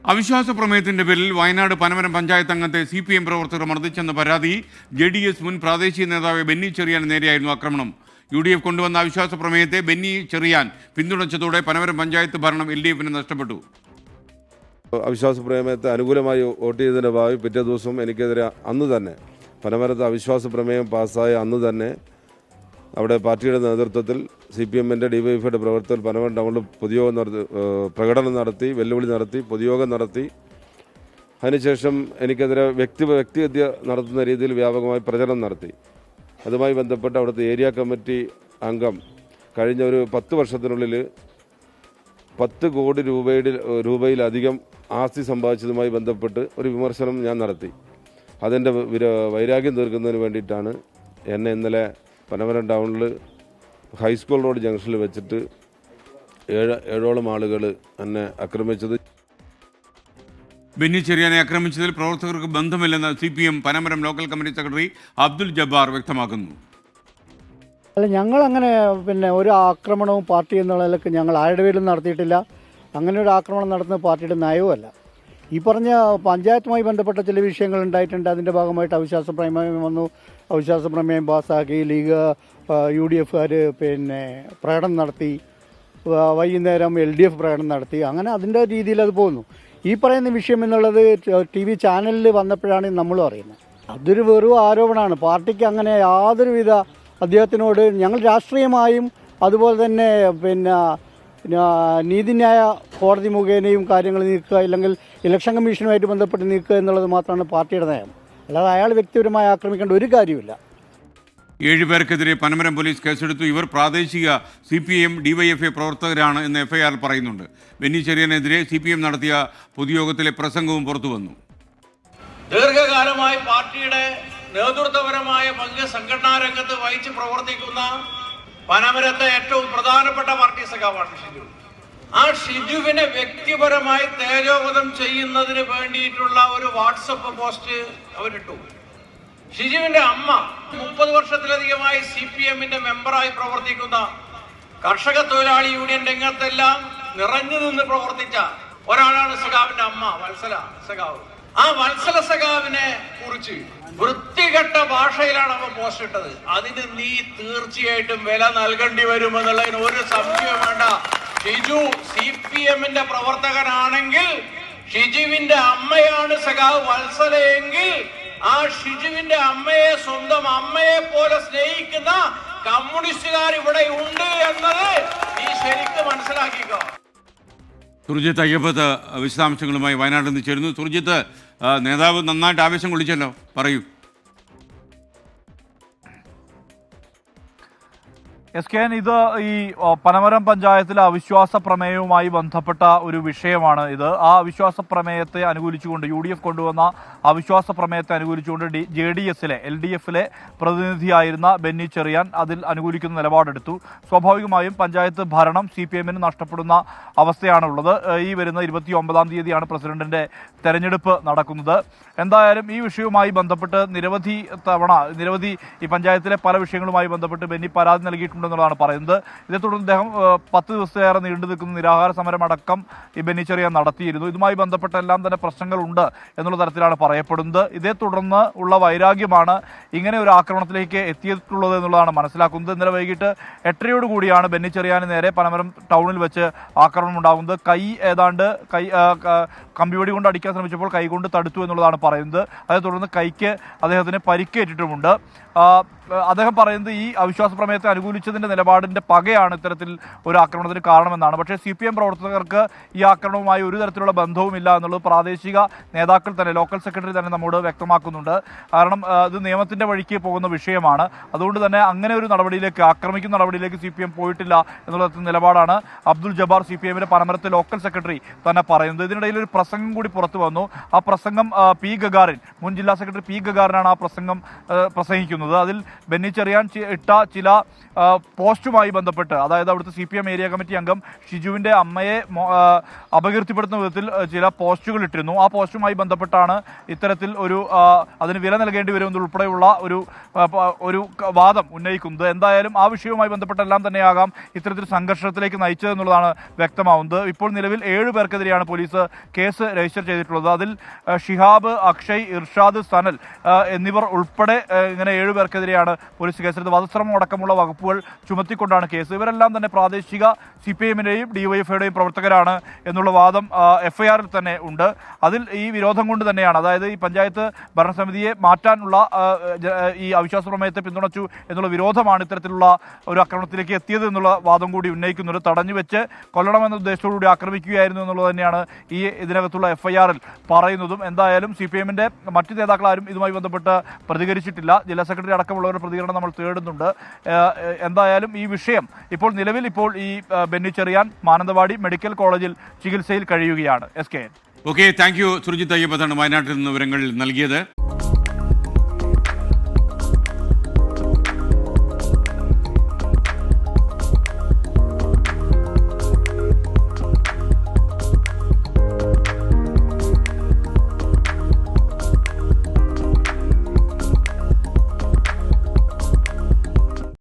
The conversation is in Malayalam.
അവിശ്വാസ പ്രമേയത്തിന്റെ പേരിൽ വയനാട് പനമരം പഞ്ചായത്ത് അംഗത്തെ CPM പ്രവർത്തകർ മർദ്ദിച്ചെന്ന പരാതി JDS മുൻ പ്രാദേശിക നേതാവ് ബെന്നി ചെറിയാൻ നേരെയായിരുന്നു ആക്രമണം. UDF കൊണ്ടുവന്ന അവിശ്വാസ പ്രമേയത്തെ ബെന്നി ചെറിയാൻ പിന്തുണച്ചതോടെ പനമരം പഞ്ചായത്ത് ഭരണം LDF-ന് നഷ്ടപ്പെട്ടു. അവിശ്വാസ പ്രമേയത്തെ അനുകൂലമായി വോട്ട് ചെയ്തതിൻ്റെ ഭാഗമായി പിറ്റേ ദിവസം എനിക്കെതിരെ അന്ന് തന്നെ പനമരത്ത് അവിശ്വാസ പ്രമേയം പാസ്സായ അന്ന് തന്നെ അവിടെ പാർട്ടിയുടെ നേതൃത്വത്തിൽ CPM-ൻ്റെ DYFIയുടെ പ്രവർത്തകർ പനമരം ടൗണിൽ പൊതുയോഗം നടത്തി, പ്രകടനം നടത്തി, വെല്ലുവിളി നടത്തി, പൊതുയോഗം നടത്തി. അതിനുശേഷം എനിക്കെതിരെ വ്യക്തിഹത്യ നടത്തുന്ന രീതിയിൽ വ്യാപകമായി പ്രചരണം നടത്തി. അതുമായി ബന്ധപ്പെട്ട് അവിടുത്തെ ഏരിയ കമ്മിറ്റി അംഗം കഴിഞ്ഞ ഒരു 10 വർഷത്തിനുള്ളിൽ 10 കോടി രൂപയിലധികം ആസ്തി സമ്പാദിച്ചതുമായി ബന്ധപ്പെട്ട് ഒരു വിമർശനം ഞാൻ നടത്തി. അതിൻ്റെ വൈരാഗ്യം തീർക്കുന്നതിന് വേണ്ടിയിട്ടാണ് എന്നെ ഇന്നലെ പനമരം ടൗണിൽ ഹൈസ്കൂൾ റോഡ് ജംഗ്ഷനിൽ വെച്ചിട്ട് ഏഴോളം ആളുകൾ എന്നെ ആക്രമിച്ചത്. ബെന്നി ചെറിയാനെ ആക്രമിച്ചതിൽ പ്രവർത്തകർക്ക് ബന്ധമില്ലെന്ന് CPM Panamaram local committee secretary Abdul Jabbar വ്യക്തമാക്കുന്നു. അല്ല, ഞങ്ങളങ്ങനെ ഒരു ആക്രമണവും പാർട്ടി എന്നുള്ളതിലൊക്കെ ഞങ്ങൾ ആരുടെ പേരിലും നടത്തിയിട്ടില്ല. അങ്ങനെ ഒരു ആക്രമണം നടത്തുന്നത് പാർട്ടിയുടെ നയവുമല്ല. ഈ പറഞ്ഞ പഞ്ചായത്തുമായി ബന്ധപ്പെട്ട ചില വിഷയങ്ങൾ ഉണ്ടായിട്ടുണ്ട്. അതിൻ്റെ ഭാഗമായിട്ട് അവിശ്വാസ പ്രമേയം വന്നു. അവിശ്വാസ പ്രമേയം പാസ്സാക്കി. ലീഗ് UDF-കാർ പ്രകടനം നടത്തി. വൈകുന്നേരം LDF പ്രകടനം നടത്തി. അങ്ങനെ അതിൻ്റെ രീതിയിൽ അത് പോകുന്നു. ഈ പറയുന്ന വിഷയം എന്നുള്ളത് TV ചാനലിൽ വന്നപ്പോഴാണ് നമ്മളും അറിയുന്നത്. അതൊരു വെറും ആരോപണമാണ്. പാർട്ടിക്ക് അങ്ങനെ യാതൊരുവിധ അദ്ദേഹത്തിനോട് ഞങ്ങൾ രാഷ്ട്രീയമായും അതുപോലെ തന്നെ നീതിന്യായ കോടതി മുഖേനയും കാര്യങ്ങൾ നീക്കുക, അല്ലെങ്കിൽ ഇലക്ഷൻ കമ്മീഷനുമായിട്ട് ബന്ധപ്പെട്ട് നീക്കുക എന്നുള്ളത് മാത്രമാണ് പാർട്ടിയുടെ നയം. അല്ലാതെ അയാൾ വ്യക്തിപരമായി ആക്രമിക്കേണ്ട ഒരു കാര്യമില്ല. 7 പേർക്കെതിരെ പനമരം പോലീസ് കേസെടുത്തു. ഇവർ പ്രാദേശിക CPM DYFI പ്രവർത്തകരാണ് എന്ന് FIR പറയുന്നുണ്ട്. ബെന്നി ചെറിയാനെതിരെ CPM നടത്തിയ പൊതുയോഗത്തിലെ പ്രസംഗവും പുറത്തു വന്നു. ദീർഘകാലമായി പാർട്ടിയുടെ നേതൃത്വപരമായ പങ്ക് സംഘടനാ രംഗത്ത് വഹിച്ച് പ്രവർത്തിക്കുന്ന പനമരത്തെ ഏറ്റവും പ്രധാനപ്പെട്ട പാർട്ടി സഖാവാണ് ഷിജു. ആ ഷിജുവിനെ വ്യക്തിപരമായി തേജോവധം ചെയ്യുന്നതിന് വേണ്ടിയിട്ടുള്ള ഒരു വാട്സപ്പ് പോസ്റ്റ് അവരിട്ടു. ഷിജുവിന്റെ അമ്മ 30 വർഷത്തിലധികമായി CPM-ന്റെ മെമ്പറായി പ്രവർത്തിക്കുന്ന കർഷക തൊഴിലാളി യൂണിയൻ രംഗത്തെല്ലാം നിറഞ്ഞു നിന്ന് പ്രവർത്തിച്ച ഒരാളാണ് സഖാവിന്റെ അമ്മ, വത്സല സഖാവ്. ആ വത്സല സഖാവിനെ കുറിച്ച് വൃത്തികെട്ട ഭാഷയിലാണ് അവൻ പോസ്റ്റ് ഇട്ടത്. അതിന് നീ തീർച്ചയായിട്ടും വില നൽകേണ്ടി വരുമെന്നുള്ളതിന് ഒരു സംശയം വേണ്ട. ഷിജു CPM-ന്റെ പ്രവർത്തകനാണെങ്കിൽ ഷിജുവിന്റെ അമ്മയാണ് സഖാവ് വത്സലയെങ്കിൽ ആ ഷിജുവിന്റെ അമ്മയെ സ്വന്തം അമ്മയെ പോലെ സ്നേഹിക്കുന്ന കമ്മ്യൂണിസ്റ്റുകാർ ഇവിടെ ഉണ്ട് എന്നത് നീ ശരിക്കും മനസ്സിലാക്കിക്കോ. സുർജിത്ത് അയ്യപ്പത്ത് വിശദാംശങ്ങളുമായി വയനാട്ടിൽ നിന്ന് ചേരുന്നു. സുർജിത്ത്, നേതാവ് നന്നായിട്ട് ആവേശം കൊള്ളിച്ചല്ലോ, പറയൂ. SKN, ഇത് ഈ പനമരം പഞ്ചായത്തിലെ അവിശ്വാസ പ്രമേയവുമായി ബന്ധപ്പെട്ട ഒരു വിഷയമാണ് ഇത്. ആ അവിശ്വാസ പ്രമേയത്തെ അനുകൂലിച്ചുകൊണ്ട് UDF കൊണ്ടുവന്ന അവിശ്വാസ പ്രമേയത്തെ അനുകൂലിച്ചുകൊണ്ട് JDS-ലെ LDF-ലെ പ്രതിനിധിയായിരുന്ന ബെന്നി ചെറിയാൻ അതിൽ അനുകൂലിക്കുന്ന നിലപാടെടുത്തു. സ്വാഭാവികമായും പഞ്ചായത്ത് ഭരണം CPM-ന് നഷ്ടപ്പെടുന്ന അവസ്ഥയാണുള്ളത്. ഈ വരുന്ന 29-ാം തീയതിയാണ് പ്രസിഡന്റിന്റെ തെരഞ്ഞെടുപ്പ് നടക്കുന്നത്. എന്തായാലും ഈ വിഷയവുമായി ബന്ധപ്പെട്ട് നിരവധി ഈ പഞ്ചായത്തിലെ പല വിഷയങ്ങളുമായി ബന്ധപ്പെട്ട് ബെന്നി പരാതി നൽകിയിട്ടുണ്ടെന്നുള്ളതാണ് പറയുന്നത്. ഇതേ തുടർന്ന് അദ്ദേഹം 10 ദിവസത്തേറെ നീണ്ടു നിൽക്കുന്ന നിരാഹാര സമരം അടക്കം ഈ ബെന്നി ചെറിയാൻ നടത്തിയിരുന്നു. ഇതുമായി ബന്ധപ്പെട്ട എല്ലാം തന്നെ പ്രശ്നങ്ങളുണ്ട് എന്നുള്ള തരത്തിലാണ് പറയപ്പെടുന്നത്. ഇതേ തുടർന്ന് ഉള്ള വൈരാഗ്യമാണ് ഇങ്ങനെ ഒരു ആക്രമണത്തിലേക്ക് എത്തിയിട്ടുള്ളത് എന്നുള്ളതാണ് മനസ്സിലാക്കുന്നത്. ഇന്നലെ വൈകിട്ട് 8:30 കൂടിയാണ് ബെന്നി ചെറിയാന് നേരെ പനമരം ടൗണിൽ വെച്ച് ആക്രമണം ഉണ്ടാകുന്നത്. കമ്പിവടി കൊണ്ട് അടിക്കാൻ ശ്രമിച്ചപ്പോൾ കൈകൊണ്ട് തടുത്തു എന്നുള്ളതാണ് പറയുന്നത്. അതേ തുടർന്ന് കൈക്ക് അദ്ദേഹത്തിന് പരിക്കേറ്റിട്ടുമുണ്ട്. അദ്ദേഹം പറയുന്നത് ഈ അവിശ്വാസ പ്രമേയത്തെ അനുകൂലിച്ചതിൻ്റെ നിലപാടിൻ്റെ പകയാണ് ഇത്തരത്തിൽ ഒരു ആക്രമണത്തിന് കാരണമെന്നാണ്. പക്ഷേ CPM പ്രവർത്തകർക്ക് ഈ ആക്രമണവുമായി ഒരു തരത്തിലുള്ള ബന്ധവുമില്ല എന്നുള്ളത് പ്രാദേശിക നേതാക്കൾ തന്നെ, ലോക്കൽ സെക്രട്ടറി തന്നെ നമ്മോട് വ്യക്തമാക്കുന്നുണ്ട്. കാരണം ഇത് നിയമത്തിൻ്റെ വഴിക്ക് പോകുന്ന വിഷയമാണ്. അതുകൊണ്ട് തന്നെ അങ്ങനെ ഒരു ആക്രമിക്കുന്ന നടപടിയിലേക്ക് CPM പോയിട്ടില്ല എന്നുള്ള നിലപാടാണ് അബ്ദുൽ ജബ്ബാർ, CPM-ന്റെ പനമരത്തെ ലോക്കൽ സെക്രട്ടറി തന്നെ പറയുന്നത്. ഇതിനിടയിൽ ഒരു പ്രസംഗം കൂടി പുറത്തു വന്നു. ആ പ്രസംഗം P. ഗഗാറിൻ, മുൻ ജില്ലാ സെക്രട്ടറി P. ഗഗാറിനാണ് ആ പ്രസംഗം പ്രസംഗിക്കുന്നത്. അതിൽ ബെന്നി ചെറിയാൻ ഇട്ട ചില പോസ്റ്റുമായി ബന്ധപ്പെട്ട്, അതായത് അവിടുത്തെ CPM ഏരിയ കമ്മിറ്റി അംഗം ഷിജുവിൻ്റെ അമ്മയെ അപകീർത്തിപ്പെടുത്തുന്ന വിധത്തിൽ ചില പോസ്റ്റുകൾ ഇട്ടിരുന്നു. ആ പോസ്റ്റുമായി ബന്ധപ്പെട്ടാണ് ഇത്തരത്തിൽ ഒരു അതിന് വില നൽകേണ്ടി വരുമെന്നുൾപ്പെടെയുള്ള ഒരു വാദം ഉന്നയിക്കുന്നത്. എന്തായാലും ആ വിഷയവുമായി ബന്ധപ്പെട്ടെല്ലാം തന്നെയാകാം ഇത്തരത്തിൽ സംഘർഷത്തിലേക്ക് നയിച്ചതെന്നുള്ളതാണ് വ്യക്തമാവുന്നത്. ഇപ്പോൾ നിലവിൽ 7 പേർക്കെതിരെയാണ് പോലീസ് കേസ് രജിസ്റ്റർ ചെയ്തിട്ടുള്ളത്. അതിൽ ഷിഹാബ്, അക്ഷയ്, ഇർഷാദ്, സനൽ എന്നിവർ ഉൾപ്പെടെ ഇങ്ങനെ 7 പേർക്കെതിരെയാണ് പോലീസ് കേസെടുത്തത്. വധശ്രമം അടക്കമുള്ള വകുപ്പുകൾ ചുമത്തിക്കൊണ്ടാണ് കേസ്. ഇവരെല്ലാം തന്നെ പ്രാദേശിക CPM-ന്റെയും DYFI-യുടെയും പ്രവർത്തകരാണ് എന്നുള്ള വാദം FIR-ൽ തന്നെ ഉണ്ട്. അതിൽ ഈ വിരോധം കൊണ്ട് തന്നെയാണ്, അതായത് ഈ പഞ്ചായത്ത് ഭരണസമിതിയെ മാറ്റാനുള്ള ഈ അവിശ്വാസ പ്രമേയത്തെ പിന്തുണച്ചു എന്നുള്ള വിരോധമാണ് ഇത്തരത്തിലുള്ള ഒരു ആക്രമണത്തിലേക്ക് എത്തിയത് എന്നുള്ള വാദം കൂടി ഉന്നയിക്കുന്നുണ്ട്. തടഞ്ഞു വെച്ച് കൊല്ലണമെന്ന ഉദ്ദേശത്തോടുകൂടി ആക്രമിക്കുകയായിരുന്നു എന്നുള്ളത് തന്നെയാണ് ഈ ഇതിനകത്തുള്ള FIR-ൽ പറയുന്നതും. എന്തായാലും CPM-ന്റെ മറ്റു നേതാക്കൾ ആരും ഇതുമായി ബന്ധപ്പെട്ട് പ്രതികരിച്ചിട്ടില്ല. ജില്ലാ സെക്രട്ടറി അടക്കമുള്ളവരുടെ പ്രതികരണം നമ്മൾ തേടുന്നുണ്ട്. എന്തായാലും ഈ വിഷയം നിലവിൽ ഈ ബെന്നി ചെറിയാൻ മാനന്തവാടി മെഡിക്കൽ കോളേജിൽ ചികിത്സയിൽ കഴിയുകയാണ്. SK. Okay, thank you. Surjith അയ്യപ്പത്താണ് വയനാട്ടിൽ നിന്ന് വിവരങ്ങൾ നൽകിയത്.